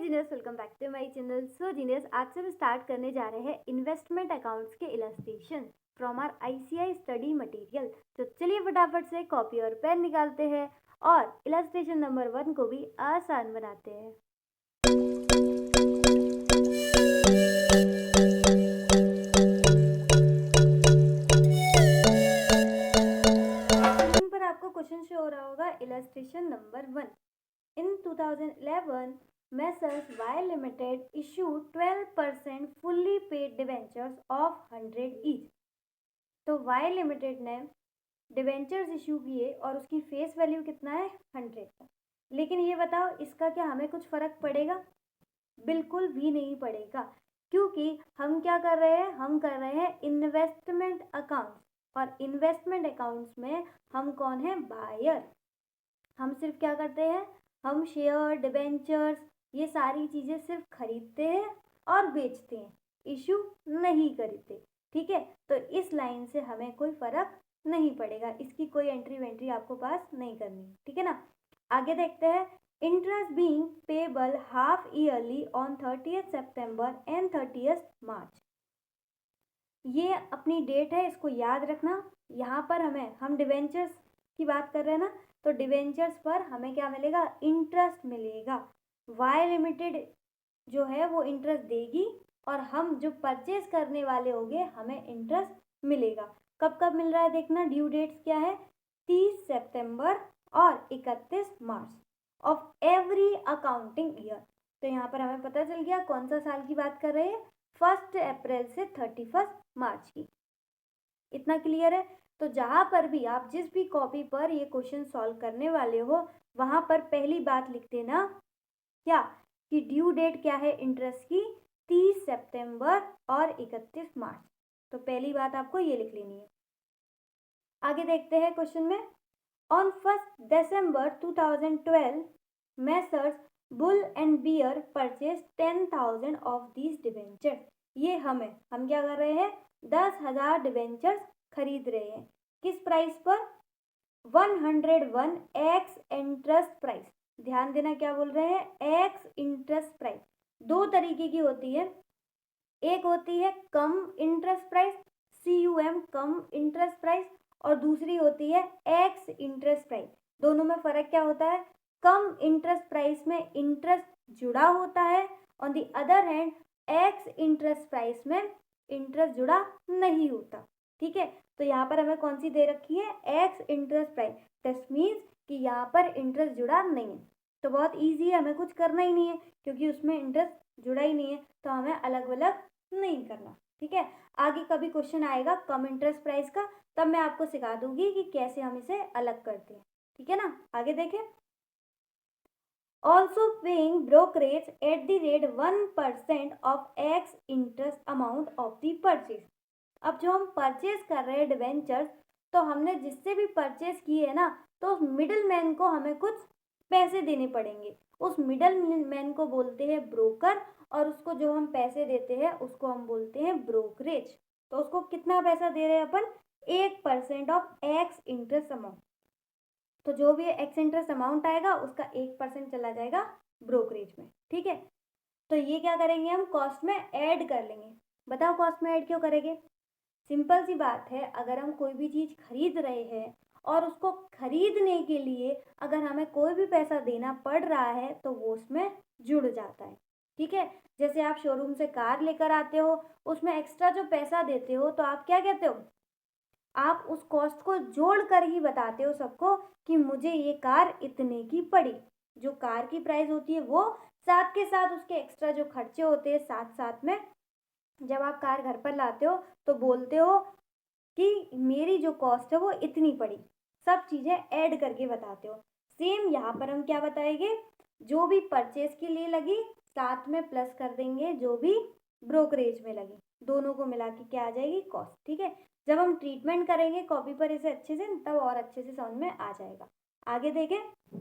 Genius, welcome back to my channel. So genius, आज से हम स्टार्ट करने जा रहे हैं इन्वेस्टमेंट अकाउंट्स के illustration from R ICI study material. तो चलिए फटाफट से कॉपी और पेन निकालते हैं और इलस्ट्रेशन नंबर 1 को भी आसान बनाते हैं। स्क्रीन पर आपको क्वेश्चन शो हो रहा होगा। Illustration number 1, in 2011 Messrs. Y Limited issued 12% fully paid debentures of 100 each। तो Y Limited ने डिवेंचर्स इशू किए और उसकी फेस वैल्यू कितना है 100 का। लेकिन ये बताओ, इसका क्या हमें कुछ फर्क पड़ेगा? बिल्कुल भी नहीं पड़ेगा, क्योंकि हम क्या कर रहे हैं, हम कर रहे हैं इन्वेस्टमेंट अकाउंट्स। और इन्वेस्टमेंट अकाउंट्स में हम कौन है? बायर। हम सिर्फ क्या करते हैं, हम शेयर, डिबेंचर्स, ये सारी चीज़ें सिर्फ खरीदते हैं और बेचते हैं, इशू नहीं खरीदते। ठीक है, तो इस लाइन से हमें कोई फर्क नहीं पड़ेगा, इसकी कोई एंट्री वेंट्री आपको पास नहीं करनी। ठीक है ना, आगे देखते हैं। Interest being payable half yearly on 30th September and 30th मार्च। ये अपनी डेट है, इसको याद रखना। यहाँ पर हम डिवेंचर्स की बात कर रहे हैं ना, तो डिवेंचर्स पर हमें क्या मिलेगा? इंटरेस्ट मिलेगा। वाई लिमिटेड जो है वो इंटरेस्ट देगी और हम जो परचेज करने वाले होंगे हमें इंटरेस्ट मिलेगा। कब कब मिल रहा है देखना, ड्यू डेट्स क्या है? 30 सितंबर और 31 मार्च ऑफ एवरी अकाउंटिंग ईयर। तो यहाँ पर हमें पता चल गया कौन सा साल की बात कर रहे हैं, 1 अप्रैल से 31 मार्च की। इतना क्लियर है? तो जहाँ पर भी आप जिस भी कॉपी पर ये क्वेश्चन सॉल्व करने वाले हो, वहाँ पर पहली बात लिख देना क्या, कि ड्यू डेट क्या है इंटरेस्ट की? 30 सितंबर और 31 मार्च। तो पहली बात आपको ये लिख लेनी है। आगे देखते हैं क्वेश्चन में। On 1 December 2012 messrs bull and bear purchase 10,000 of these debentures. ये हम क्या कर रहे हैं? 10,000 डिवेंचर्स खरीद रहे हैं। किस प्राइस पर? 101 एक्स इंटरेस्ट प्राइस। ध्यान देना, क्या बोल रहे हैं? X interest price. दो तरीके की होती है, एक होती है कम इंटरेस्ट प्राइस, CUM कम इंटरेस्ट प्राइस, और दूसरी होती है एक्स इंटरेस्ट प्राइस। दोनों में फर्क क्या होता है? कम इंटरेस्ट प्राइस में इंटरेस्ट जुड़ा होता है, on the other hand axe interest price में इंटरेस्ट जुड़ा नहीं होता। ठीक है, तो यहाँ पर हमें कौन सी दे रखी है? X interest price. That means कि यहाँ पर इंटरेस्ट जुड़ा नहीं है। तो बहुत इजी है, हमें कुछ करना ही नहीं है, क्योंकि उसमें इंटरेस्ट जुड़ा ही नहीं है, तो हमें अलग अलग नहीं करना। ठीक है, आगे कभी क्वेश्चन आएगा कम इंटरेस्ट प्राइस का, तब मैं आपको सिखा दूंगी कि कैसे हम इसे अलग करते हैं। ठीक है ना, आगे देखें। Also paying brokerage at the rate 1% of x interest amount of the purchase. अब जो हम परचेज कर रहे हैं डिवेंचर्स, तो हमने जिससे भी परचेज किए है ना, तो उस मिडिल मैन को हमें कुछ पैसे देने पड़ेंगे। उस मिडल मैन को बोलते हैं ब्रोकर, और उसको जो हम पैसे देते हैं उसको हम बोलते हैं ब्रोकरेज। तो उसको कितना पैसा दे रहे हैं अपन? 1% ऑफ एक्स इंटरेस्ट अमाउंट। तो जो भी एक्स इंटरेस्ट अमाउंट आएगा उसका 1% चला जाएगा ब्रोकरेज में। ठीक है, तो ये क्या करेंगे, हम कॉस्ट में ऐड कर लेंगे। बताओ कॉस्ट में ऐड क्यों करेंगे? सिंपल सी बात है, अगर हम कोई भी चीज़ खरीद रहे हैं और उसको खरीदने के लिए अगर हमें कोई भी पैसा देना पड़ रहा है, तो वो उसमें जुड़ जाता है। ठीक है, जैसे आप शोरूम से कार लेकर आते हो, उसमें एक्स्ट्रा जो पैसा देते हो, तो आप क्या कहते हो? आप उस कॉस्ट को जोड़ कर ही बताते हो सबको कि मुझे ये कार इतने की पड़ी। जो कार की प्राइस होती है वो, साथ के साथ उसके एक्स्ट्रा जो खर्चे होते हैं साथ साथ में, जब आप कार घर पर लाते हो तो बोलते हो कि मेरी जो कॉस्ट है वो इतनी पड़ी। सब चीज़ें ऐड करके बताते हो। सेम यहाँ पर हम क्या बताएंगे, जो भी परचेज के लिए लगी साथ में प्लस कर देंगे जो भी ब्रोकरेज में लगी, दोनों को मिला के क्या आ जाएगी? कॉस्ट। ठीक है, जब हम ट्रीटमेंट करेंगे कॉपी पर इसे अच्छे से, तब और अच्छे से समझ में आ जाएगा। आगे देखें।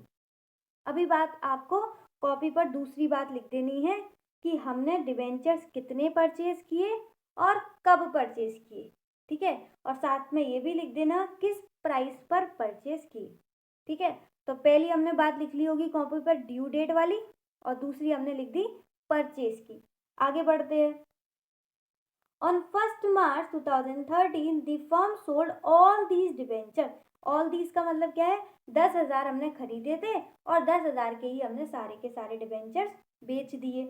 अभी बात आपको कॉपी पर दूसरी बात लिख देनी है कि हमने डिवेंचर्स कितने परचेज किए और कब परचेज किए। ठीक है, और साथ में ये भी लिख देना किस प्राइस पर परचेज किए। ठीक है, तो पहली हमने बात लिख ली होगी कॉपी पर ड्यू डेट वाली, और दूसरी हमने लिख दी परचेज की। आगे बढ़ते हैं। On 1st March 2013, the firm sold all these debentures. All these का मतलब क्या है? 10,000 हमने खरीदे थे और 10,000 के ही हमने सारे के सारे डिबेंचर्स बेच दिए।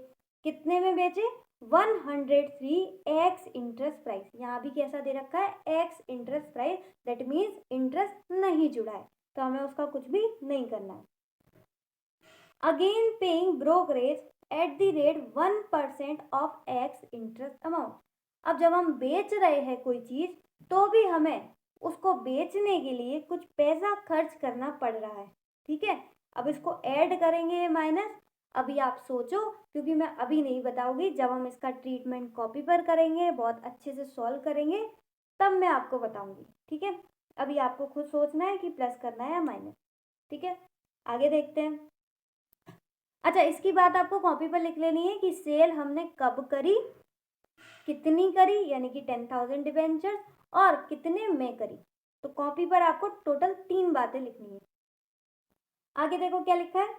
कितने में बेचे? 103 एक्स इंटरेस्ट प्राइस। यहाँ भी कैसा दे रखा है? X interest price, that means interest नहीं जुड़ा है, तो हमें उसका कुछ भी नहीं करना है। Again paying brokerage at the rate 1% of x interest amount. अब जब हम बेच रहे हैं कोई चीज, तो भी हमें उसको बेचने के लिए कुछ पैसा खर्च करना पड़ रहा है, ठीक है। अब इसको ऐड करेंगे माइनस। अभी आप सोचो, क्योंकि मैं अभी नहीं बताऊंगी, जब हम इसका ट्रीटमेंट कॉपी पर करेंगे, बहुत अच्छे से सॉल्व करेंगे, तब मैं आपको बताऊंगी, ठीक है। अभी आपको खुद सोचना है कि प्लस करना है या माइनस, ठीक है। आगे देखते हैं। अच्छा, इसकी बात आपको कॉपी पर लिख लेनी है कि सेल हमने कब करी, कितनी करी, यानी कि 10,000 डिबेंचर्स, और कितने में करी। तो कॉपी पर आपको टोटल 3 बातें लिखनी है। आगे देखो क्या लिखा है।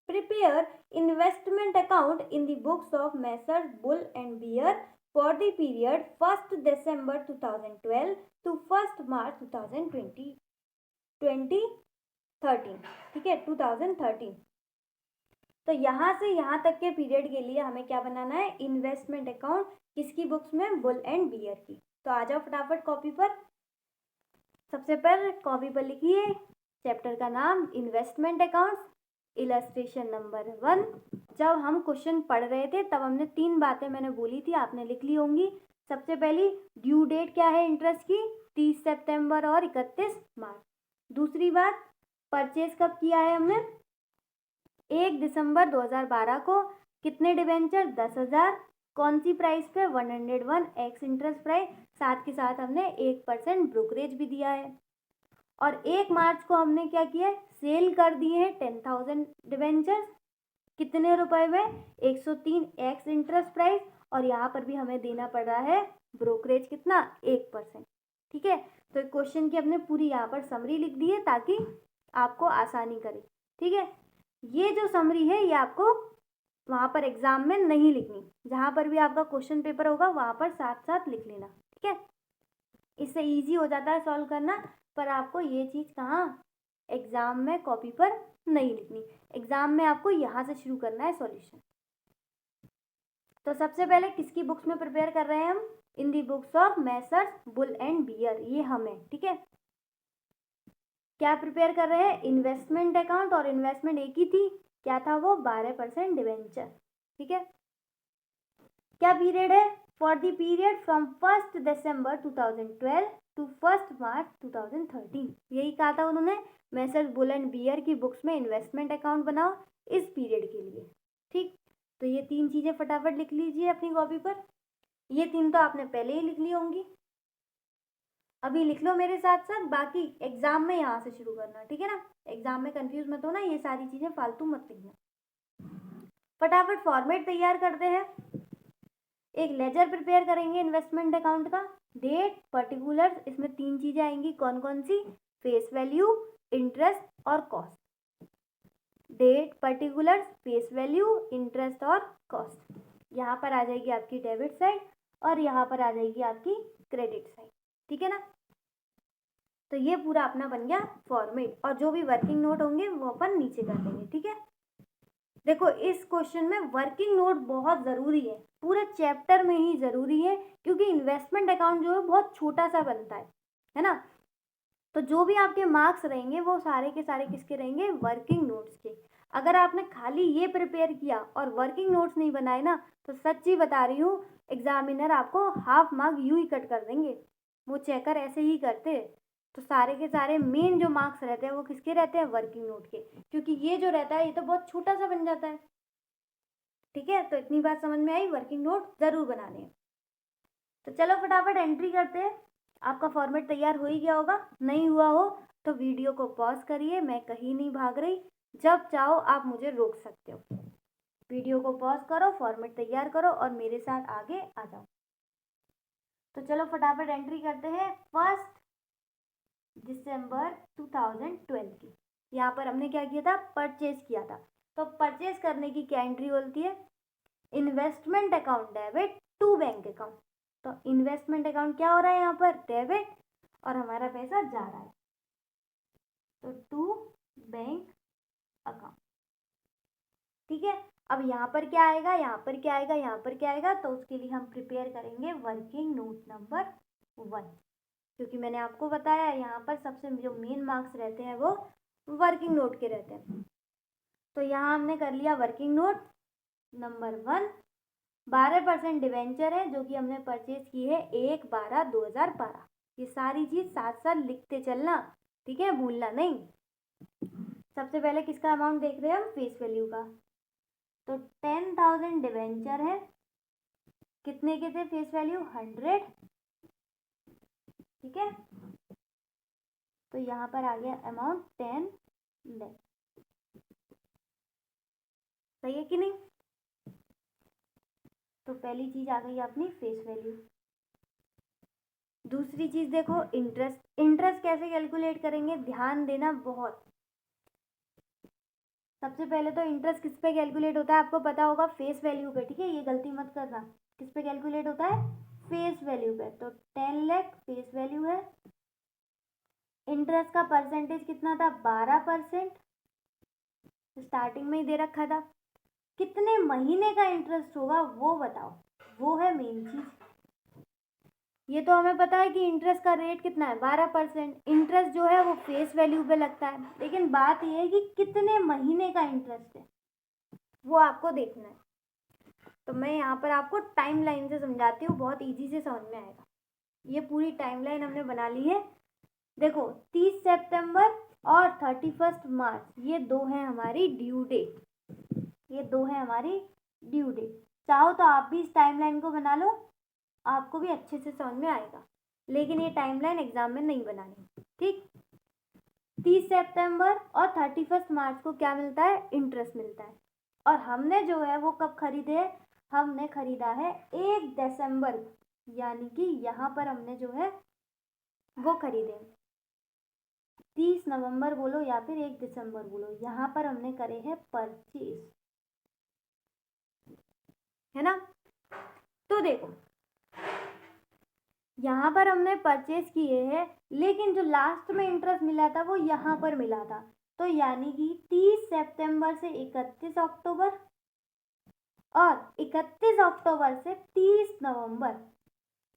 Prepare investment account in the books of messrs bull and bear for the period 1 December 2012 to 1 March 2013, ठीक है, 2013। तो यहाँ से यहाँ तक के पीरियड के लिए हमें क्या बनाना है? Investment account. किसकी बुक्स में? बुल एंड बियर की। तो आ जाओ फटाफट कॉपी पर। सबसे पहले कॉपी पर लिखिए चैप्टर का नाम इन्वेस्टमेंट अकाउंट्स, इलस्ट्रेशन नंबर 1। जब हम क्वेश्चन पढ़ रहे थे तब हमने 3 बातें मैंने बोली थी, आपने लिख ली होंगी। सबसे पहली, ड्यू डेट क्या है इंटरेस्ट की? 30 सितंबर और 31 मार्च। दूसरी बात, परचेज कब किया है हमने? 1 दिसंबर 2012 को। कितने डिवेंचर? 10,000। कौन सी प्राइस पे? 101 एक्स इंटरेस्ट प्राइस। साथ के साथ हमने 1% ब्रोकरेज भी दिया है। और 1 मार्च को हमने क्या किया? सेल कर दिए हैं 10,000 डिवेंचर्स। कितने रुपए में? 103 एक्स इंटरेस्ट प्राइस। और यहाँ पर भी हमें देना पड़ रहा है ब्रोकरेज कितना? 1%, ठीक है। तो क्वेश्चन की हमने पूरी यहाँ पर समरी लिख दी है ताकि आपको आसानी करे, ठीक है। ये जो समरी है ये आपको वहाँ पर एग्जाम में नहीं लिखनी, जहाँ पर भी आपका क्वेश्चन पेपर होगा वहाँ पर साथ साथ लिख लेना, ठीक है। इससे इजी हो जाता है सॉल्व करना, पर आपको ये चीज़ कहाँ एग्जाम में कॉपी पर नहीं लिखनी। एग्जाम में आपको यहाँ से शुरू करना है सॉल्यूशन। तो सबसे पहले किसकी बुक्स में प्रिपेयर कर रहे हैं हम? In the books of messrs bull and Bear, ये हमें, ठीक है। क्या प्रिपेयर कर रहे हैं? इन्वेस्टमेंट अकाउंट, और इन्वेस्टमेंट एक ही थी, क्या था वो? 12% डिवेंचर, ठीक है। क्या पीरियड है? For the period from 1 December 2012 to 1 March 2013। यही कहा था उन्होंने, मेसर्स बुल एंड बियर की बुक्स में इन्वेस्टमेंट अकाउंट बनाओ इस पीरियड के लिए, ठीक। तो ये 3 चीजें फटाफट लिख लीजिए अपनी कॉपी पर। ये 3 तो आपने पहले ही लिख ली होंगी, अभी लिख लो मेरे साथ साथ, बाकी एग्जाम में यहाँ से शुरू करना, ठीक है ना। एग्जाम में कंफ्यूज मत होना, ये सारी चीजें फालतू मत लिखना। फटाफट फॉर्मेट तैयार करते हैं। एक लेजर प्रिपेयर करेंगे इन्वेस्टमेंट अकाउंट का। डेट, पर्टिकुलर्स, इसमें 3 चीजें आएंगी, कौन कौन सी? फेस वैल्यू, इंटरेस्ट और cost. Date, particulars, face value, interest और कॉस्ट। यहाँ पर आ जाएगी आपकी डेबिट साइड और यहाँ पर आ जाएगी आपकी क्रेडिट साइड, ठीक है ना। तो ये पूरा अपना बन गया फॉर्मेट, और जो भी वर्किंग नोट होंगे वो अपन नीचे कर देंगे, ठीक है। देखो इस क्वेश्चन में वर्किंग नोट बहुत ज़रूरी है, पूरे चैप्टर में ही ज़रूरी है, क्योंकि इन्वेस्टमेंट अकाउंट जो है बहुत छोटा सा बनता है ना। तो जो भी आपके मार्क्स रहेंगे वो सारे के सारे किसके रहेंगे? वर्किंग नोट्स के। अगर आपने खाली ये प्रिपेयर किया और वर्किंग नोट्स नहीं बनाए ना, तो सच्ची बता रही हूँ एग्जामिनर आपको हाफ मार्क यूं ही कट कर देंगे। वो चेकर ऐसे ही करते। तो सारे के सारे मेन जो मार्क्स रहते हैं वो किसके रहते हैं? वर्किंग नोट के, क्योंकि ये जो रहता है ये तो बहुत छोटा सा बन जाता है, ठीक है। तो इतनी बात समझ में आई, वर्किंग नोट जरूर बनाने हैं। तो चलो फटाफट एंट्री करते हैं। आपका फॉर्मेट तैयार हो ही गया होगा, नहीं हुआ हो तो वीडियो को पॉज करिए, मैं कहीं नहीं भाग रही, जब चाहो आप मुझे रोक सकते हो। वीडियो को पॉज करो, फॉर्मेट तैयार करो और मेरे साथ आगे आ जाओ। तो चलो फटाफट एंट्री करते हैं 1 दिसंबर 2012 की। यहाँ पर हमने क्या किया था? परचेज किया था। तो परचेज करने की क्या एंट्री होती है? Investment account debit to bank account. तो इन्वेस्टमेंट अकाउंट क्या हो रहा है यहाँ पर? डेबिट, और हमारा पैसा जा रहा है तो टू बैंक अकाउंट। ठीक है, अब यहाँ पर क्या आएगा, यहाँ पर क्या आएगा, यहाँ पर क्या आएगा? तो उसके लिए हम प्रिपेयर करेंगे वर्किंग नोट नंबर 1, क्योंकि मैंने आपको बताया यहाँ पर सबसे जो मेन मार्क्स रहते हैं वो वर्किंग नोट के रहते हैं। तो यहाँ हमने कर लिया वर्किंग नोट नंबर 1। 12% डिवेंचर है जो कि हमने परचेज की है 1/12/2012। ये सारी चीज साथ साथ लिखते चलना, ठीक है, भूलना नहीं। सबसे पहले किसका अमाउंट देख रहे हैं हम? फेस वैल्यू का। तो 10,000 डिवेंचर है, कितने के थे फेस वैल्यू? 100। ठीक है, तो यहाँ पर आ गया अमाउंट 10 lakh। सही है कि नहीं? तो पहली चीज आ गई अपनी फेस वैल्यू। दूसरी चीज देखो, इंटरेस्ट। इंटरेस्ट कैसे कैलकुलेट करेंगे? ध्यान देना बहुत। सबसे पहले तो इंटरेस्ट किस पे कैलकुलेट होता है आपको पता होगा? फेस वैल्यू पे। ठीक है, ये गलती मत करना। किस पे कैलकुलेट होता है? फेस वैल्यू पे। तो 10 लाख फेस वैल्यू है। इंटरेस्ट का परसेंटेज कितना था? 12%। स्टार्टिंग में ही दे रखा था। कितने महीने का इंटरेस्ट होगा वो बताओ, वो है मेन चीज। ये तो हमें पता है कि इंटरेस्ट का रेट कितना है? 12%। इंटरेस्ट जो है वो फेस वैल्यू पे लगता है, लेकिन बात यह है कि कितने महीने का इंटरेस्ट है वो आपको देखना है। तो मैं यहाँ पर आपको टाइमलाइन से समझाती हूँ, बहुत इजी से समझ में आएगा। ये पूरी टाइमलाइन हमने बना ली है। देखो 30 सितंबर और 31 मार्च ये दो हैं हमारी ड्यू डेट। ये दो है हमारी ड्यू डेट। चाहो तो आप भी इस टाइमलाइन को बना लो, आपको भी अच्छे से समझ में आएगा, लेकिन ये टाइमलाइन एग्जाम में नहीं बनानी। ठीक, 30 सितंबर और 31 मार्च को क्या मिलता है? इंटरेस्ट मिलता है। और हमने जो है वो कब खरीदे है? हमने खरीदा है 1 दिसंबर, यानी कि यहाँ पर हमने जो है वो खरीदे 30 नवंबर बोलो या फिर 1 दिसंबर बोलो, यहाँ पर हमने करे हैं परचेज, है ना? तो देखो यहाँ पर हमने परचेज किए हैं, लेकिन जो लास्ट में इंटरेस्ट मिला था वो यहाँ पर मिला था। तो यानी कि 30 सितंबर से 31 अक्टूबर और 31 अक्टूबर से 30 नवंबर,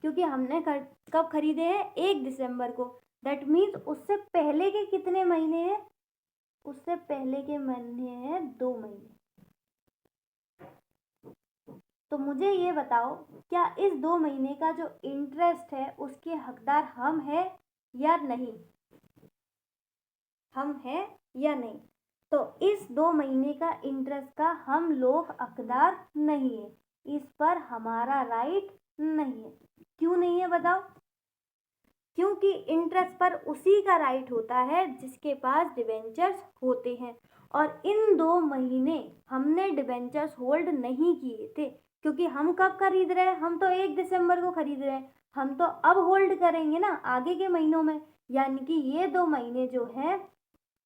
क्योंकि हमने कब खरीदे हैं? 1 दिसंबर को। दैट मीन्स उससे पहले के कितने महीने हैं? उससे पहले के महीने हैं 2 महीने। तो मुझे ये बताओ, क्या इस 2 महीने का जो इंटरेस्ट है उसके हकदार हम हैं या नहीं? हम हैं या नहीं? तो इस 2 महीने का इंटरेस्ट का हम लोग हकदार नहीं है, इस पर हमारा राइट नहीं है। क्यों नहीं है बताओ? क्योंकि इंटरेस्ट पर उसी का राइट होता है जिसके पास डिबेंचर्स होते हैं, और इन 2 महीने हमने डिबेंचर्स होल्ड नहीं किए थे, क्योंकि हम कब खरीद रहे हैं? हम तो 1 दिसंबर को खरीद रहे हैं, हम तो अब होल्ड करेंगे ना आगे के महीनों में, यानी कि ये 2 महीने जो हैं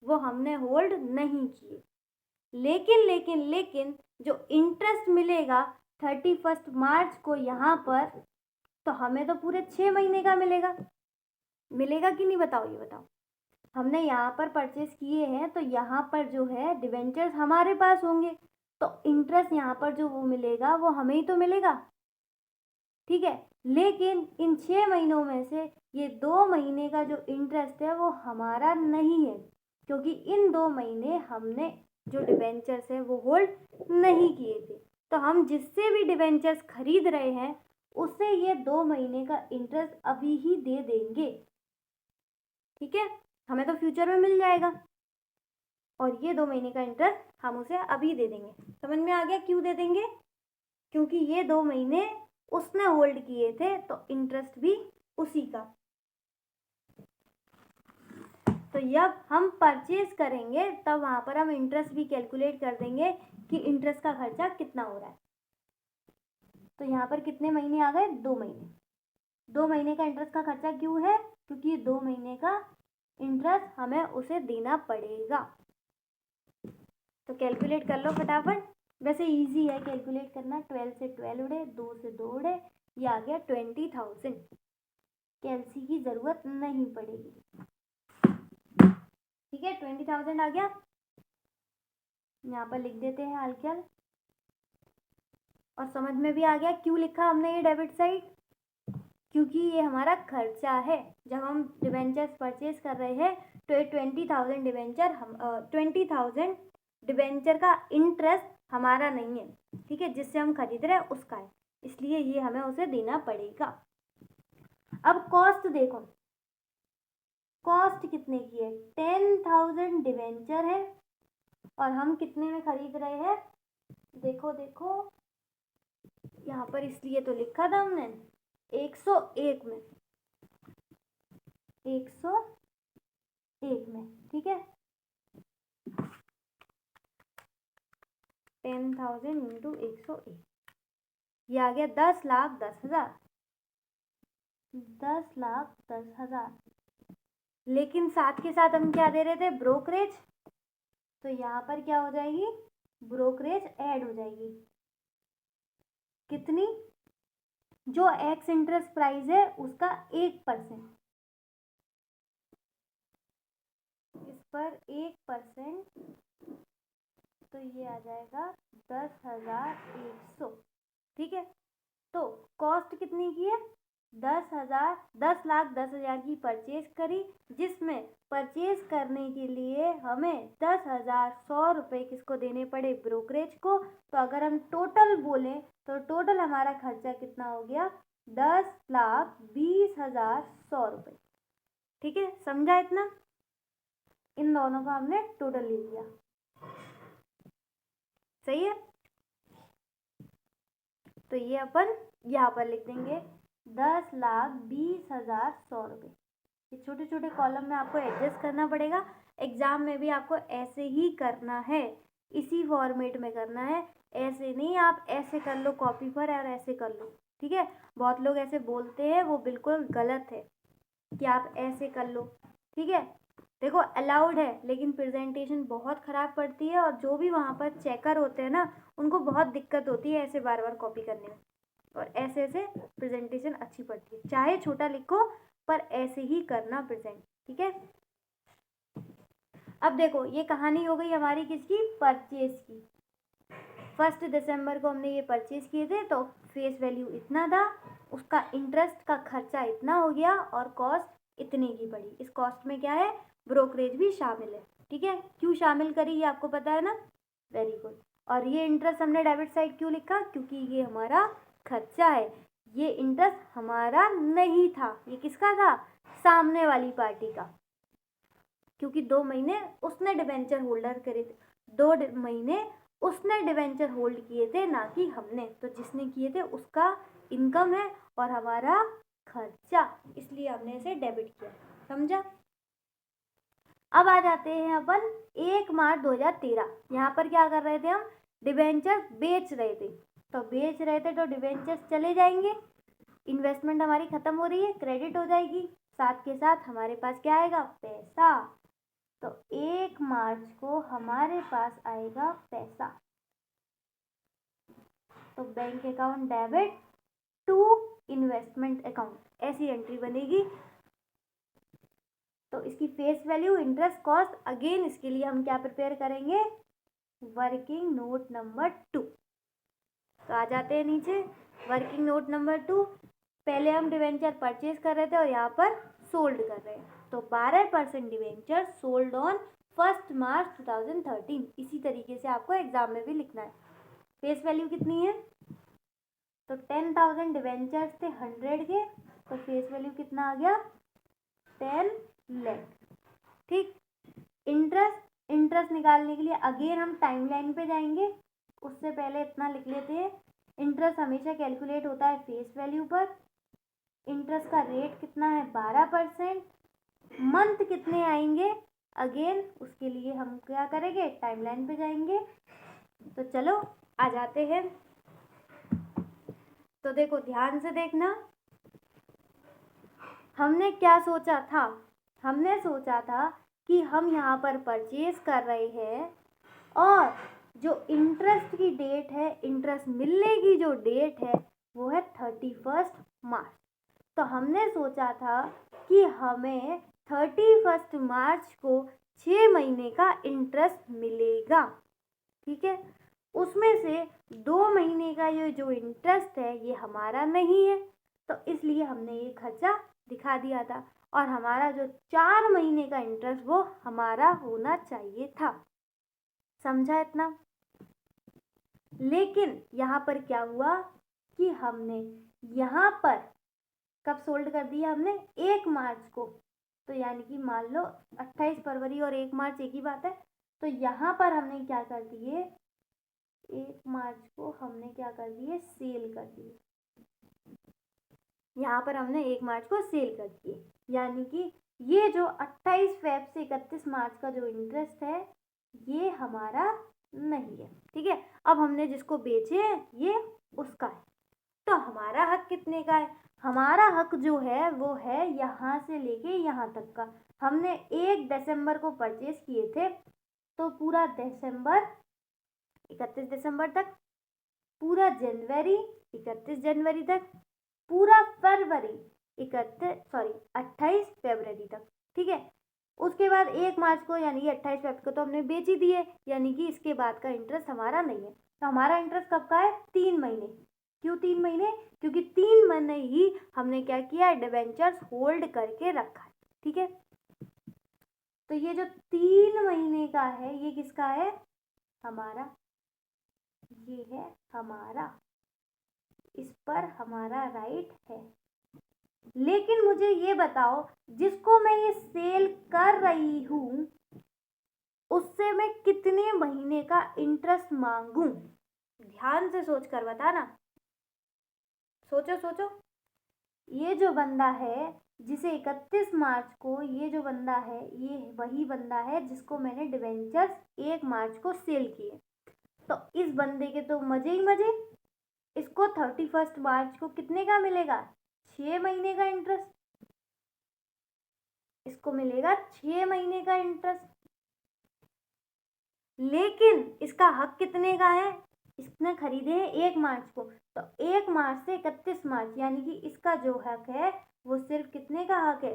वो हमने होल्ड नहीं किए। लेकिन जो इंटरेस्ट मिलेगा 31 मार्च को यहाँ पर, तो हमें तो पूरे 6 महीने का मिलेगा। मिलेगा कि नहीं बताओ, ये बताओ। हमने यहाँ पर परचेज किए हैं तो यहाँ पर जो है डिवेंचर्स हमारे पास होंगे, तो इंटरेस्ट यहाँ पर जो वो मिलेगा वो हमें ही तो मिलेगा। ठीक है, लेकिन इन 6 महीनों में से ये 2 महीने का जो इंटरेस्ट है वो हमारा नहीं है, क्योंकि इन 2 महीने हमने जो डिवेंचर्स है वो होल्ड नहीं किए थे। तो हम जिससे भी डिवेंचर्स खरीद रहे हैं उससे ये 2 महीने का इंटरेस्ट अभी ही दे देंगे। ठीक है, हमें तो फ्यूचर में मिल जाएगा, और ये 2 महीने का इंटरेस्ट हम उसे अभी दे देंगे। समझ में आ गया क्यों दे देंगे? क्योंकि ये 2 महीने उसने होल्ड किए थे, तो इंटरेस्ट भी उसी का। तो जब हम परचेज करेंगे तब वहां पर हम इंटरेस्ट भी कैलकुलेट कर देंगे कि इंटरेस्ट का खर्चा कितना हो रहा है। तो यहाँ पर कितने महीने आ गए? 2 महीने। 2 महीने का इंटरेस्ट का खर्चा क्यों है? क्योंकि 2 महीने का इंटरेस्ट हमें उसे देना पड़ेगा। तो कैलकुलेट कर लो फटाफट। वैसे इजी है कैलकुलेट करना, 12 से 12 उड़े, 2 से 2 उड़े, ये आ गया 20,000। कैलसी की ज़रूरत नहीं पड़ेगी। ठीक है, 20,000 आ गया। यहाँ पर लिख देते हैं हाल-फिलहाल। और समझ में भी आ गया क्यों लिखा हमने ये डेबिट साइड, क्योंकि ये हमारा खर्चा है। जब हम डिवेंचर्स परचेज कर रहे हैं तो ये 20,000 डिवेंचर 20,000 डिवेंचर का इंटरेस्ट हमारा नहीं है, ठीक है, जिससे हम खरीद रहे हैं उसका है, इसलिए ये हमें उसे देना पड़ेगा। अब कॉस्ट देखो, कॉस्ट कितने की है, 10,000 डिवेंचर है और हम कितने में खरीद रहे हैं, देखो देखो यहाँ पर, इसलिए तो लिखा था हमने 101 में, 101 में। ठीक है, 10,000 इंटू 101, ये आ गया 10,10,000, 10,10,000। लेकिन साथ के साथ हम क्या दे रहे थे, ब्रोकरेज, तो यहाँ पर क्या हो जाएगी, ब्रोकरेज ऐड हो जाएगी। कितनी, जो एक्स इंटरेस्ट प्राइस है उसका 1%, इस पर 1%, तो ये आ जाएगा 10,100। ठीक है, तो कॉस्ट कितनी की है, 10,10,10,000 की परचेज करी, जिसमें परचेज करने के लिए हमें 10,100 रुपये किसको देने पड़े, ब्रोकरेज को। तो अगर हम टोटल बोलें तो टोटल हमारा खर्चा कितना हो गया, 10,20,100 रुपये। ठीक है, समझा इतना, इन दोनों का हमने टोटल ले लिया। सही है, तो ये अपन यहाँ पर लिख देंगे 10,20,100 रुपये। ये छोटे छोटे कॉलम में आपको एडजस्ट करना पड़ेगा, एग्जाम में भी आपको ऐसे ही करना है, इसी फॉर्मेट में करना है, ऐसे नहीं आप ऐसे कर लो कॉपी पर और ऐसे कर लो। ठीक है, बहुत लोग ऐसे बोलते हैं, वो बिल्कुल गलत है कि आप ऐसे कर लो। ठीक है, देखो अलाउड है, लेकिन प्रेजेंटेशन बहुत ख़राब पड़ती है और जो भी वहाँ पर चेकर होते हैं ना, उनको बहुत दिक्कत होती है ऐसे बार बार कॉपी करने में, और ऐसे ऐसे प्रेजेंटेशन अच्छी पड़ती है। चाहे छोटा लिखो पर ऐसे ही करना प्रेजेंट। ठीक है, अब देखो ये कहानी हो गई हमारी किसकी, परचेज की। 1 दिसंबर को हमने ये परचेज किए थे, तो फेस वैल्यू इतना था, उसका इंटरेस्ट का खर्चा इतना हो गया और कॉस्ट इतने की पड़ी। इस कॉस्ट में क्या है, ब्रोकरेज भी शामिल है। ठीक है, क्यों शामिल करी ये आपको पता है ना, वेरी गुड। और ये इंटरेस्ट हमने डेबिट साइड क्यों लिखा, क्योंकि ये हमारा खर्चा है, ये इंटरेस्ट हमारा नहीं था, ये किसका था, सामने वाली पार्टी का, क्योंकि 2 महीने उसने डिवेंचर होल्डर करे थे, 2 महीने उसने डिवेंचर होल्ड किए थे, ना कि हमने। तो जिसने किए थे उसका इनकम है और हमारा खर्चा, इसलिए हमने इसे डेबिट किया। समझा। अब आ जाते हैं अपन 1 मार्च 2013। यहाँ पर क्या कर रहे थे हम, डिवेंचर बेच रहे थे, तो बेच रहे थे तो डिवेंचर्स चले जाएंगे, इन्वेस्टमेंट हमारी खत्म हो रही है, क्रेडिट हो जाएगी, साथ के साथ हमारे पास क्या आएगा, पैसा। तो 1 मार्च को हमारे पास आएगा पैसा, तो bank account debit to investment account, ऐसी एंट्री बनेगी। तो इसकी face value, interest, cost, again इसके लिए हम क्या प्रिपेयर करेंगे, वर्किंग नोट नंबर 2। तो आ जाते हैं नीचे, वर्किंग नोट नंबर 2, पहले हम डिवेंचर परचेज कर रहे थे और यहाँ पर सोल्ड कर रहे हैं, तो 12% डिवेंचर सोल्ड ऑन 1 मार्च 2013। इसी तरीके से आपको एग्जाम में भी लिखना है। फेस वैल्यू कितनी है, तो 10,000 डिवेंचर्स थे 100 के, तो फेस वैल्यू कितना आ गया, 10 लाख। ठीक, इंटरेस्ट निकालने के लिए अगेन हम टाइमलाइन पे जाएंगे, उससे पहले इतना लिख लेते हैं, इंटरेस्ट हमेशा कैलकुलेट होता है फेस वैल्यू पर। इंटरेस्ट का रेट कितना है, 12%। मंथ कितने आएंगे, अगेन उसके लिए हम क्या करेंगे, टाइमलाइन पे जाएंगे। तो चलो आ जाते हैं। तो देखो ध्यान से देखना, हमने क्या सोचा था, हमने सोचा था कि हम यहाँ पर परचेज कर रहे हैं और जो इंटरेस्ट की डेट है, इंटरेस्ट मिलने की जो डेट है वो है 31 मार्च। तो हमने सोचा था कि हमें 31 मार्च को 6 महीने का इंटरेस्ट मिलेगा, ठीक है। उसमें से 2 महीने का ये जो इंटरेस्ट है ये हमारा नहीं है, तो इसलिए हमने ये खर्चा दिखा दिया था, और हमारा जो 4 महीने का इंटरेस्ट वो हमारा होना चाहिए था। समझा इतना? लेकिन यहाँ पर क्या हुआ कि हमने यहाँ पर कब सोल्ड कर दिया, हमने 1 मार्च को। तो यानी कि मान लो 28 फरवरी और 1 मार्च एक ही बात है। तो यहाँ पर हमने क्या कर दिए, 1 मार्च को हमने क्या कर दिए, सेल कर दिए। यहाँ पर हमने 1 मार्च को सेल कर दिए, यानी कि ये जो 28 फेब से 31 मार्च का जो इंटरेस्ट है ये हमारा नहीं है, ठीक है। अब हमने जिसको बेचे हैं ये उसका है। तो हमारा हक कितने का है? हमारा हक जो है वो है यहाँ से लेके यहाँ तक का। हमने 1 दिसंबर को परचेज किए थे, तो पूरा दिसंबर 31 दिसंबर तक, पूरा जनवरी 31 जनवरी तक, पूरा फरवरी 28 फरवरी तक, ठीक है। उसके बाद 1 मार्च को यानी कि 28 फरवरी को तो हमने बेच ही दिए, यानी कि इसके बाद का इंटरेस्ट हमारा नहीं है। तो हमारा इंटरेस्ट कब का है? 3 महीने। क्यों 3 महीने? क्योंकि 3 महीने ही हमने क्या किया, डिबेंचर्स होल्ड करके रखा है, ठीक है। तो ये जो 3 महीने का है ये किसका है? हमारा। ये है हमारा, इस पर हमारा राइट है। लेकिन मुझे ये बताओ, जिसको मैं ये सेल कर रही हूं उससे मैं कितने महीने का इंटरेस्ट मांगूं? ध्यान से सोच कर बताना, सोचो सोचो। ये जो बंदा है जिसे 31 मार्च को, ये जो बंदा है ये वही बंदा है जिसको मैंने डिवेंचर्स 1 मार्च को सेल किए। तो इस बंदे के तो मजे ही मजे। इसको 31 मार्च को कितने का मिलेगा? 6 महीने का इंटरेस्ट। इसको मिलेगा 6 महीने का इंटरेस्ट। लेकिन इसका हक कितने का है? इसने खरीदे हैं 1 मार्च को, तो 1 मार्च से 31 मार्च यानी कि इसका जो हक है वो सिर्फ कितने का हक है?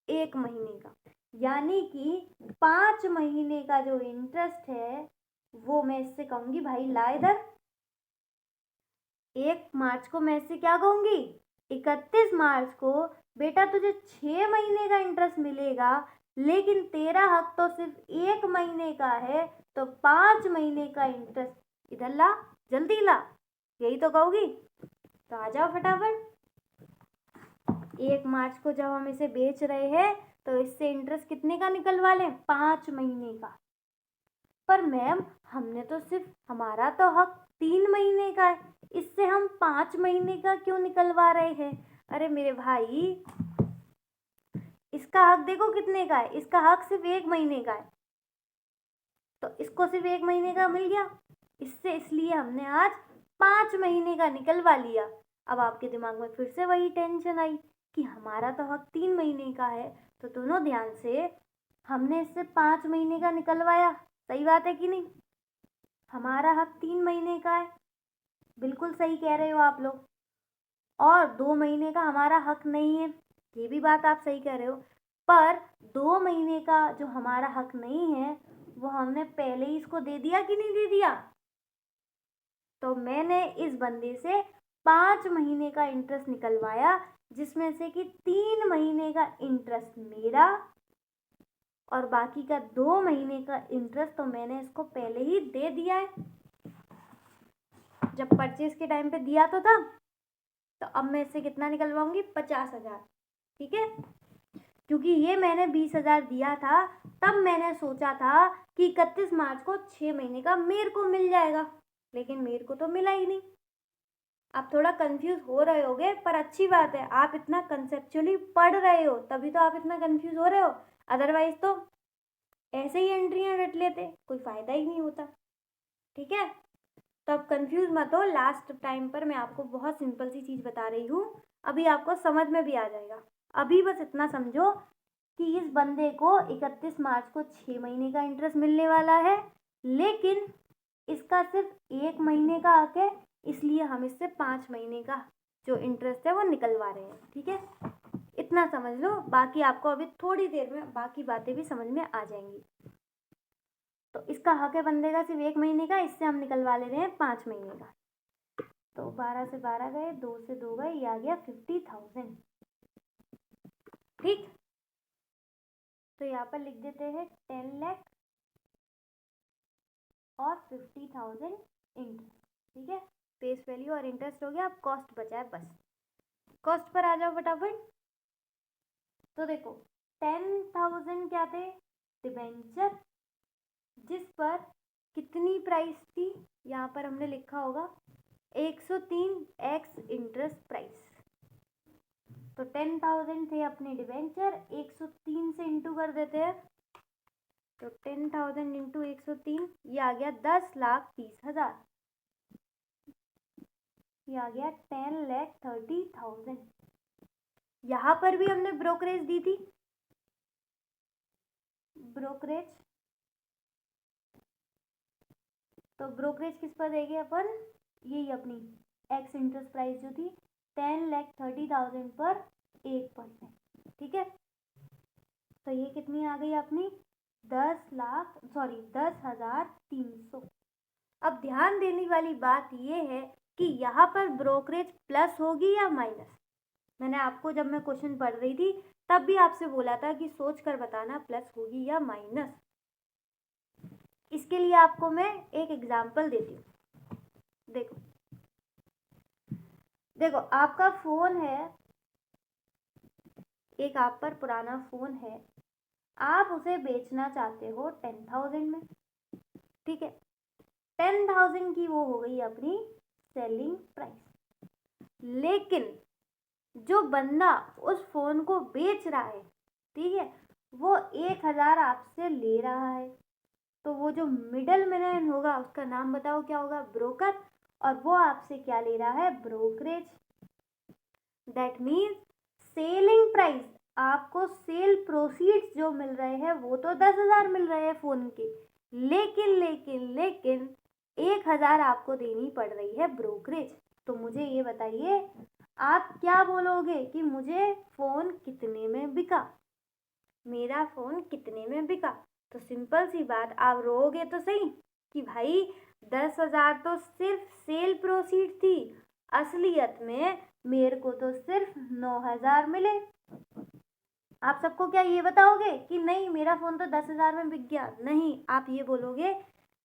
1 महीने का। यानी कि 5 महीने का जो इंटरेस्ट है वो मैं इससे कहूंगी भाई ला इधर। 1 मार्च को मैं इससे क्या कहूंगी? 31 मार्च को बेटा तुझे 6 महीने का इंटरेस्ट मिलेगा, लेकिन तेरा हक तो सिर्फ 1 महीने का है, तो 5 महीने का इंटरेस्ट इधर ला, जल्दी ला। यही तो कहोगी? तो आ जाओ फटाफट। 1 मार्च को जब हम इसे बेच रहे हैं तो इससे इंटरेस्ट कितने का निकलवा लें? 5 महीने का। पर मैम हमने तो सिर्फ, हमारा तो हक 3 महीने का है, इससे हम 5 महीने का क्यों निकलवा रहे हैं? अरे मेरे भाई, इसका हक देखो कितने का है, इसका हक सिर्फ 1 महीने का है, तो इसको सिर्फ 1 महीने का मिल गया इससे, इसलिए हमने आज 5 महीने का निकलवा लिया। अब आपके दिमाग में फिर से वही टेंशन आई कि हमारा तो हक 3 महीने का है। तो दोनों ध्यान से, हमने इससे 5 महीने का निकलवाया, सही बात है कि नहीं? हमारा हक 3 महीने का है, बिल्कुल सही कह रहे हो आप लोग। और 2 महीने का हमारा हक नहीं है, ये भी बात आप सही कह रहे हो। पर 2 महीने का जो हमारा हक नहीं है वो हमने पहले ही इसको दे दिया कि नहीं दे दिया? तो मैंने इस बंदे से 5 महीने का इंटरेस्ट निकलवाया, जिसमें से कि 3 महीने का इंटरेस्ट मेरा और बाकी का 2 महीने का इंटरेस्ट तो मैंने इसको पहले ही दे दिया है। जब परचेज के टाइम पे दिया तो था, तो अब मैं इससे कितना निकलवाऊंगी? 50,000, ठीक है। क्योंकि ये मैंने 20,000 दिया था, तब मैंने सोचा था कि 31 मार्च को 6 महीने का मेरे को मिल जाएगा, लेकिन मेरे को तो मिला ही नहीं। आप थोड़ा कंफ्यूज हो रहे होगे, पर अच्छी बात है, आप इतना कंसेप्चुअली पढ़ रहे हो तभी तो आप इतना कंफ्यूज हो रहे हो, अदरवाइज तो ऐसे ही एंट्रियां रट लेते, कोई फायदा ही नहीं होता, ठीक है। तो अब कंफ्यूज मत हो, लास्ट टाइम पर मैं आपको बहुत सिंपल सी चीज़ बता रही हूँ, अभी आपको समझ में भी आ जाएगा। अभी बस इतना समझो कि इस बंदे को 31 मार्च को 6 महीने का इंटरेस्ट मिलने वाला है, लेकिन इसका सिर्फ 1 महीने का हक है, इसलिए हम इससे 5 महीने का जो इंटरेस्ट है वो निकलवा रहे हैं। ठीक है, इतना समझ लो, बाकी आपको अभी थोड़ी देर में बाकी बातें भी समझ में आ जाएंगी। तो इसका हक है बंदे का सिर्फ 1 महीने का, इससे हम निकलवा ले रहे हैं 5 महीने का। तो 12 से 12 गए, 2 से 2 गए, ये आ गया 50,000। ठीक, तो यहाँ पर लिख देते हैं 10 लाख और 50,000 इंटरेस्ट। ठीक है, फेस वैल्यू और इंटरेस्ट हो गया, अब कॉस्ट बचा है बस। कॉस्ट पर आ जाओ फटाफट। तो देखो 10,000 क्या थे, डिबेंचर, जिस पर कितनी प्राइस थी, यहाँ पर हमने लिखा होगा 103x इंटरेस्ट प्राइस। तो 10,000 थे अपने डिबेंचर, 103 से इंटू कर देते हैं। तो 10,000 इंटू 103, ये आ गया 10,30,000। ये आ गया 10,30,000। यहाँ पर भी हमने ब्रोकरेज दी थी, ब्रोकरेज। तो ब्रोकरेज किस पर देंगे अपन, यही अपनी एक्स इंटरेस्ट प्राइस जो थी 10,30,000 पर 1%। ठीक है, तो ये कितनी आ गई अपनी 10,300। अब ध्यान देने वाली बात ये है कि यहाँ पर ब्रोकरेज प्लस होगी या माइनस। मैंने आपको जब मैं क्वेश्चन पढ़ रही थी तब भी आपसे बोला था कि सोच कर बताना प्लस होगी या माइनस। इसके लिए आपको मैं एक एग्जाम्पल देती हूँ। देखो देखो आपका फोन है, एक आप पर पुराना फोन है, आप उसे बेचना चाहते हो 10,000 में। ठीक है, 10,000 की वो हो गई अपनी सेलिंग प्राइस। लेकिन जो बंदा उस फोन को बेच रहा है, ठीक है, वो 1,000 आपसे ले रहा है। तो वो जो मिडल मैन होगा उसका नाम बताओ क्या होगा, ब्रोकर, और वो आपसे क्या ले रहा है, brokerage. That means selling price, आपको सेल प्रोसीड्स जो मिल रहे हैं वो तो 10,000 मिल रहे हैं फोन के, लेकिन 1,000 आपको देनी पड़ रही है ब्रोकरेज। तो मुझे ये बताइए आप क्या बोलोगे कि मुझे फोन कितने में बिका, मेरा फोन कितने में बिका। तो सिंपल सी बात, आप रोओगे तो सही कि भाई 10,000 तो सिर्फ सेल प्रोसीड थी, असलियत में मेरे को तो सिर्फ 9,000 मिले। आप सबको क्या ये बताओगे कि नहीं मेरा फोन तो 10,000 में बिक गया? नहीं, आप ये बोलोगे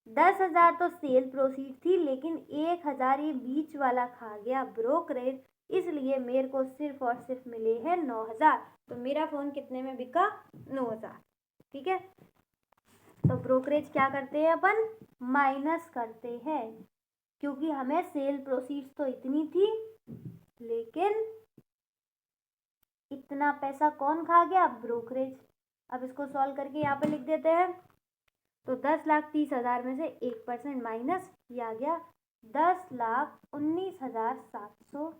10,000 तो सेल प्रोसीड थी, लेकिन 1,000 ये बीच वाला खा गया ब्रोकरेज, इसलिए मेरे को सिर्फ और सिर्फ मिले हैं 9,000। तो मेरा फोन कितने में बिका, 9,000। ठीक है, तो ब्रोकरेज क्या करते हैं अपन, माइनस करते हैं, क्योंकि हमें सेल प्रोसीड्स तो इतनी थी, लेकिन इतना पैसा कौन खा गया, ब्रोकरेज। अब इसको सॉल्व करके यहाँ पे लिख देते हैं। तो 10,30,000 में से 1% माइनस, ये आ गया 10,19,700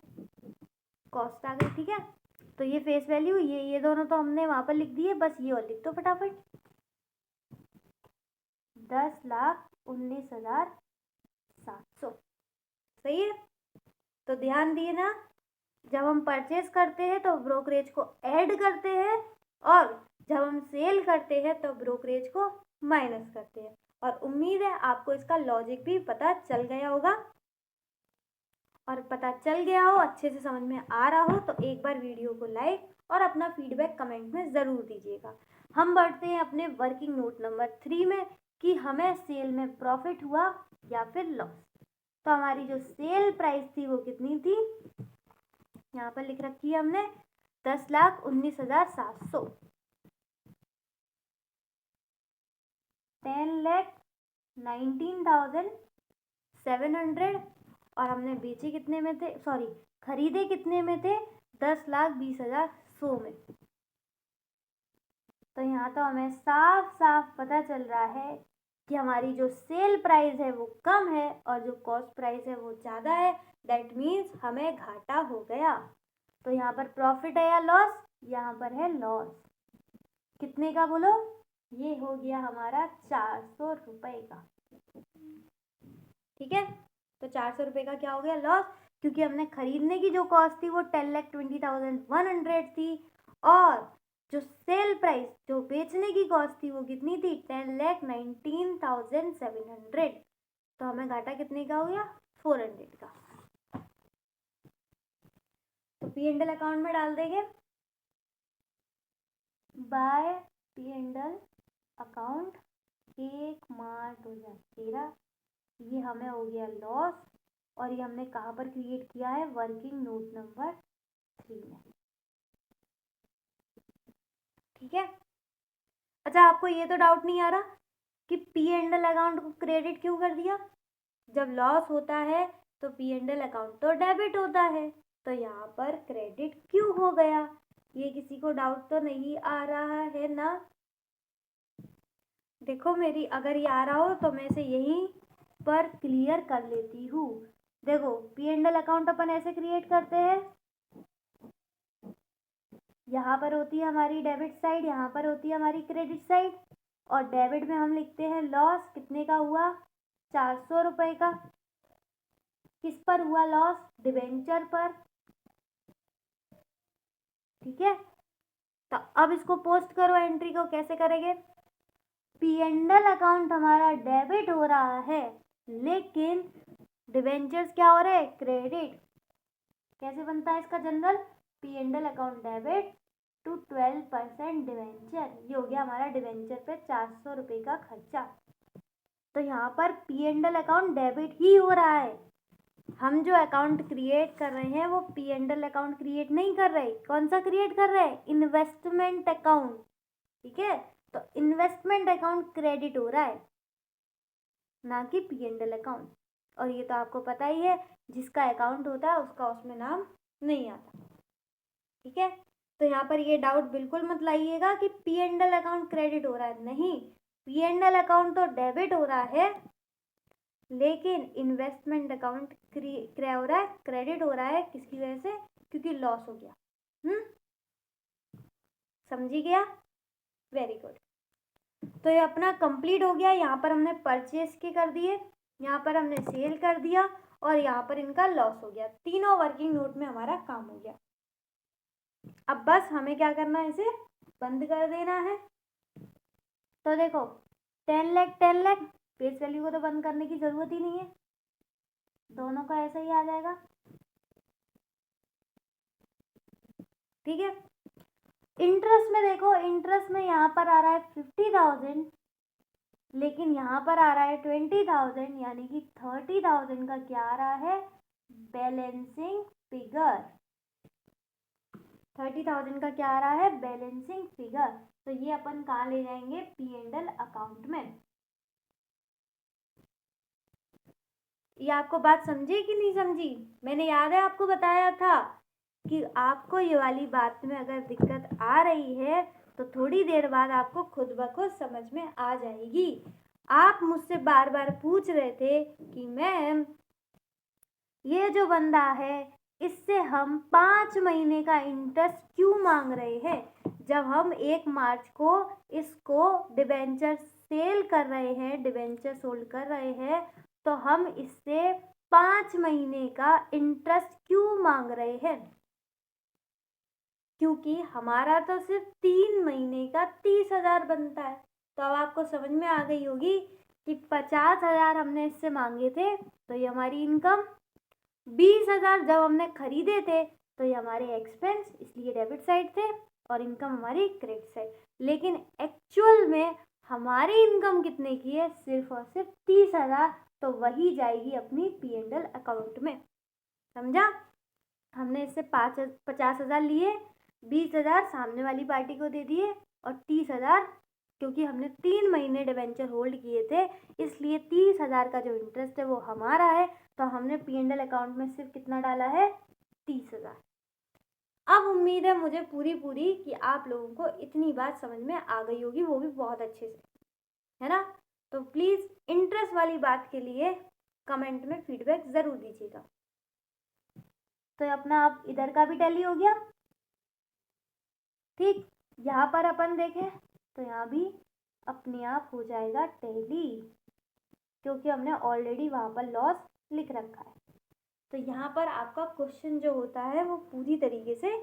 कॉस्ट आ गई। ठीक है, तो ये फेस वैल्यू, ये दोनों तो हमने वहां पर लिख दिए, बस ये और लिख दो फटाफट, 10,19,700। सही है, तो ध्यान दिए ना, जब हम परचेज करते हैं तो ब्रोकरेज को ऐड करते हैं, और जब हम सेल करते हैं तो ब्रोकरेज को माइनस करते हैं। और उम्मीद है आपको इसका लॉजिक भी पता चल गया होगा, और पता चल गया हो, अच्छे से समझ में आ रहा हो तो एक बार वीडियो को लाइक और अपना फीडबैक कमेंट में ज़रूर दीजिएगा। हम बढ़ते हैं अपने वर्किंग नोट नंबर 3 में कि हमें सेल में प्रॉफिट हुआ या फिर लॉस। तो हमारी जो सेल प्राइस थी वो कितनी थी, यहाँ पर लिख रखी है हमने 10,19,700, 10,19,700, और हमने बेचे कितने में थे, सॉरी खरीदे कितने में थे, 10,20,100 में। तो यहाँ तो हमें साफ साफ पता चल रहा है कि हमारी जो सेल प्राइस है वो कम है और जो कॉस्ट प्राइस है वो ज़्यादा है। दैट मीन्स हमें घाटा हो गया। तो यहाँ पर प्रॉफिट है या लॉस, यहाँ पर है लॉस। कितने का बोलो, ये हो गया हमारा 400 रुपये का। ठीक है, तो 400 रुपये का क्या हो गया लॉस, क्योंकि हमने खरीदने की जो कॉस्ट थी वो 10,20,100 थी, और जो सेल प्राइस जो बेचने की कॉस्ट थी वो कितनी थी 10,19,700। तो हमें घाटा कितने का हो गया 400 का। तो पी एंड एल अकाउंट में डाल देंगे by P and L account 1 मार्च 2013, ये हमें हो गया लॉस, और ये हमने कहाँ पर क्रिएट किया है वर्किंग नोट नंबर 3 में। ठीक है, अच्छा आपको ये तो डाउट नहीं आ रहा कि पी एंड एल अकाउंट को क्रेडिट क्यों कर दिया, जब लॉस होता है तो पी एंड एल अकाउंट तो डेबिट होता है, तो यहाँ पर क्रेडिट क्यों हो गया, ये किसी को डाउट तो नहीं आ रहा है ना। देखो मेरी अगर ये आ रहा हो तो मैं इसे यहीं पर क्लियर कर लेती हूँ। देखो पी एंड एल अकाउंट अपन ऐसे क्रिएट करते हैं, यहाँ पर होती है हमारी डेबिट साइड, यहाँ पर होती है हमारी क्रेडिट साइड, और डेबिट में हम लिखते हैं लॉस कितने का हुआ 400 रुपये का। किस पर हुआ लॉस, डिबेंचर पर। ठीक है, तो अब इसको पोस्ट करो, एंट्री को कैसे करेंगे, पी एंड एल अकाउंट हमारा डेबिट हो रहा है, लेकिन डिबेंचर्स क्या हो रहे हैं क्रेडिट। कैसे बनता है इसका journal, P and L account debit to 12% debenture, ये हो गया हमारा डिवेंचर पे 400 रुपये का खर्चा। तो यहाँ पर P and L account debit ही हो रहा है, हम जो अकाउंट क्रिएट कर रहे हैं वो P and L account create नहीं कर रहे, कौन सा क्रिएट कर रहे हैं इन्वेस्टमेंट अकाउंट। ठीक है, तो इन्वेस्टमेंट अकाउंट क्रेडिट हो रहा है ना कि पी एंड एल अकाउंट, और ये तो आपको पता ही है जिसका अकाउंट होता है उसका उसमें नाम नहीं आता। ठीक है, तो यहाँ पर ये डाउट बिल्कुल मत लाइएगा कि P and L account credit हो रहा है, नहीं, पी एंड एल अकाउंट तो डेबिट हो रहा है, लेकिन इन्वेस्टमेंट अकाउंट क्या हो रहा है क्रेडिट हो रहा है, किसकी वजह से, क्योंकि लॉस हो गया। समझी गया, वेरी गुड। तो ये अपना कंप्लीट हो गया, यहाँ पर हमने परचेस के कर दिए, यहाँ पर हमने सेल कर दिया, और यहाँ पर इनका लॉस हो गया, तीनों वर्किंग नोट में हमारा काम हो गया। अब बस हमें क्या करना है, इसे बंद कर देना है। तो देखो 10 लाख 10 लाख, फेस वैल्यू को तो बंद करने की जरूरत ही नहीं है, दोनों का ऐसा ही आ जाएगा। ठीक है, इंटरेस्ट में देखो, इंटरेस्ट में यहाँ पर आ रहा है 50,000, लेकिन यहाँ पर आ रहा है 20,000, यानी कि 30,000 का क्या आ रहा है बैलेंसिंग फिगर। 30,000 का क्या आ रहा है बैलेंसिंग फिगर, तो ये अपन कहाँ ले जाएंगे पी एंड एल अकाउंट में। ये आपको बात समझी कि नहीं समझी, मैंने याद है आपको बताया था कि आपको ये वाली बात में अगर दिक्कत आ रही है तो थोड़ी देर बाद आपको खुद ब खुद समझ में आ जाएगी। आप मुझसे बार बार पूछ रहे थे कि मैम ये जो बंदा है इससे हम 5 महीने का इंटरेस्ट क्यों मांग रहे हैं, जब हम 1 मार्च को इसको डिबेंचर सेल कर रहे हैं, डिबेंचर सोल्ड कर रहे हैं, तो हम इससे 5 महीने का इंटरेस्ट क्यों मांग रहे हैं, क्योंकि हमारा तो सिर्फ 3 महीने का 30,000 बनता है। तो अब आपको समझ में आ गई होगी कि 50,000 हमने इससे मांगे थे तो ये हमारी इनकम, 20,000 जब हमने खरीदे थे तो ये हमारे एक्सपेंस, इसलिए डेबिट साइड थे, और इनकम हमारी क्रेडिट साइड। लेकिन एक्चुअल में हमारी इनकम कितने की है, सिर्फ और सिर्फ 30,000, तो वही जाएगी अपनी पी एंड एल अकाउंट में। समझा, हमने इससे 50,000 लिए, 20,000 सामने वाली पार्टी को दे दिए, और 30,000 क्योंकि हमने 3 महीने डिबेंचर होल्ड किए थे इसलिए 30,000 का जो इंटरेस्ट है वो हमारा है, तो हमने पी एंड एल अकाउंट में सिर्फ कितना डाला है 30,000। अब उम्मीद है मुझे पूरी कि आप लोगों को इतनी बात समझ में आ गई होगी, वो भी बहुत अच्छे से, है ना। तो प्लीज़ इंटरेस्ट वाली बात के लिए कमेंट में फीडबैक ज़रूर दीजिएगा। तो अपना अब इधर का भी टैली हो गया। ठीक, यहाँ पर अपन देखें तो यहाँ भी अपने आप हो जाएगा टैली। क्योंकि हमने ऑलरेडी वहाँ पर लॉस लिख रखा है। तो यहाँ पर आपका क्वेश्चन जो होता है वो पूरी तरीके से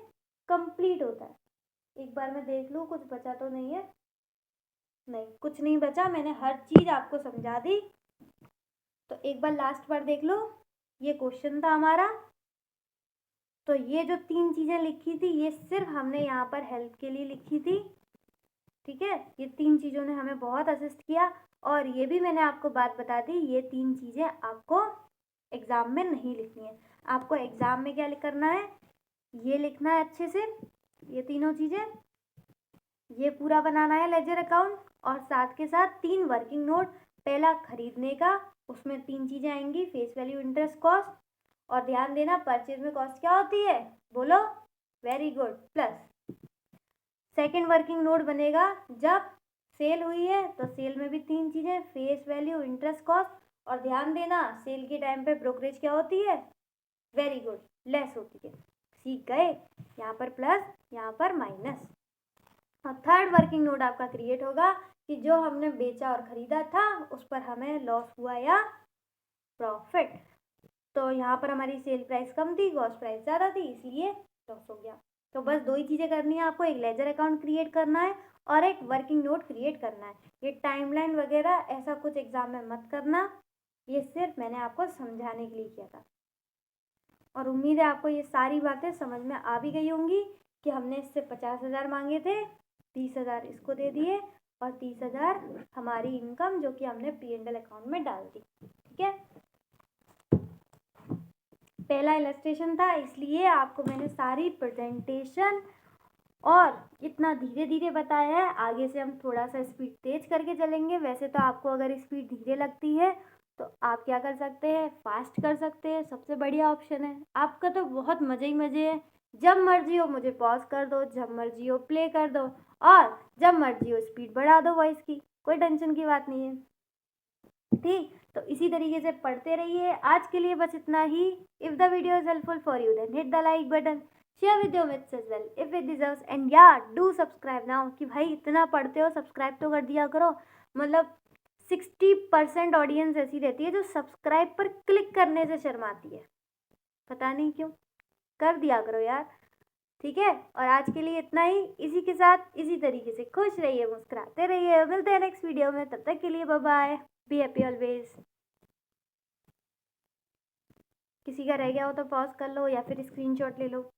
कंप्लीट होता है। एक बार मैं देख लूँ कुछ बचा तो नहीं है। नहीं, कुछ नहीं बचा, मैंने हर चीज़ आपको समझा दी। तो एक बार लास्ट बार देख लो, ये क्वेश्चन था हमारा। तो ये जो 3 चीज़ें लिखी थी ये सिर्फ हमने यहाँ पर हेल्प के लिए लिखी थी, ठीक है। ये 3 चीज़ों ने हमें बहुत असिस्ट किया। और ये भी मैंने आपको बात बता दी, ये 3 चीज़ें आपको एग्ज़ाम में नहीं लिखनी है। आपको एग्ज़ाम में क्या करना है, ये लिखना है अच्छे से, ये तीनों चीज़ें, ये पूरा बनाना है लेजर अकाउंट, और साथ के साथ 3 वर्किंग नोट। पहला खरीदने का, उसमें 3 चीज़ें आएंगी, फेस वैल्यू, इंटरेस्ट, कॉस्ट। और ध्यान देना परचेज में कॉस्ट क्या होती है, बोलो, very good, plus. Second working note बनेगा जब सेल हुई है, तो सेल में भी 3 चीज़ें, फेस वैल्यू, इंटरेस्ट, कॉस्ट। और ध्यान देना सेल के टाइम पे ब्रोकरेज क्या होती है, वेरी गुड, लेस होती है। सीख गए, यहाँ पर प्लस, यहाँ पर माइनस। और थर्ड वर्किंग नोट आपका क्रिएट होगा कि जो हमने बेचा और खरीदा था उस पर हमें लॉस हुआ या प्रॉफिट। तो यहाँ पर हमारी सेल प्राइस कम थी, कॉस्ट प्राइस ज़्यादा थी, इसलिए लॉस हो गया। तो बस 2 ही चीज़ें करनी है आपको, एक लेजर अकाउंट क्रिएट करना है और एक वर्किंग नोट क्रिएट करना है। ये टाइमलाइन वगैरह ऐसा कुछ एग्जाम में मत करना, ये सिर्फ मैंने आपको समझाने के लिए किया था। और उम्मीद है आपको ये सारी बातें समझ में आ भी गई होंगी कि हमने इससे 50,000 मांगे थे, 30,000 इसको दे दिए और 30,000 हमारी इनकम जो कि हमने P&L अकाउंट में डाल दी, ठीक है। पहला इलस्ट्रेशन था, इसलिए आपको मैंने सारी प्रेजेंटेशन और इतना धीरे धीरे बताया है। आगे से हम थोड़ा सा स्पीड तेज करके चलेंगे। वैसे तो आपको अगर स्पीड धीरे लगती है तो आप क्या कर सकते हैं, फास्ट कर सकते हैं, सबसे बढ़िया ऑप्शन है। आपका तो बहुत मज़े ही मज़े है, जब मर्जी हो मुझे पॉज कर दो, जब मर्जी हो प्ले कर दो, और जब मर्जी हो स्पीड बढ़ा दो वॉइस की, कोई टेंशन की बात नहीं है, ठीक। तो इसी तरीके से पढ़ते रहिए। आज के लिए बस इतना ही। If the video is helpful for you then hit the like button, share with your mates as well if it deserves, and yeah do subscribe now। कि भाई इतना पढ़ते हो सब्सक्राइब तो कर दिया करो। मतलब 60% ऑडियंस ऐसी रहती है जो सब्सक्राइब पर क्लिक करने से शर्माती है, पता नहीं क्यों। कर दिया करो यार, ठीक है। और आज के लिए इतना ही। इसी के साथ इसी तरीके से खुश रहिए, मुस्कुराते रहिए। मिलते हैं नेक्स्ट वीडियो में, तब तक के लिए bye bye, be happy always. किसी का रह गया हो तो पॉज कर लो या फिर स्क्रीनशॉट ले लो।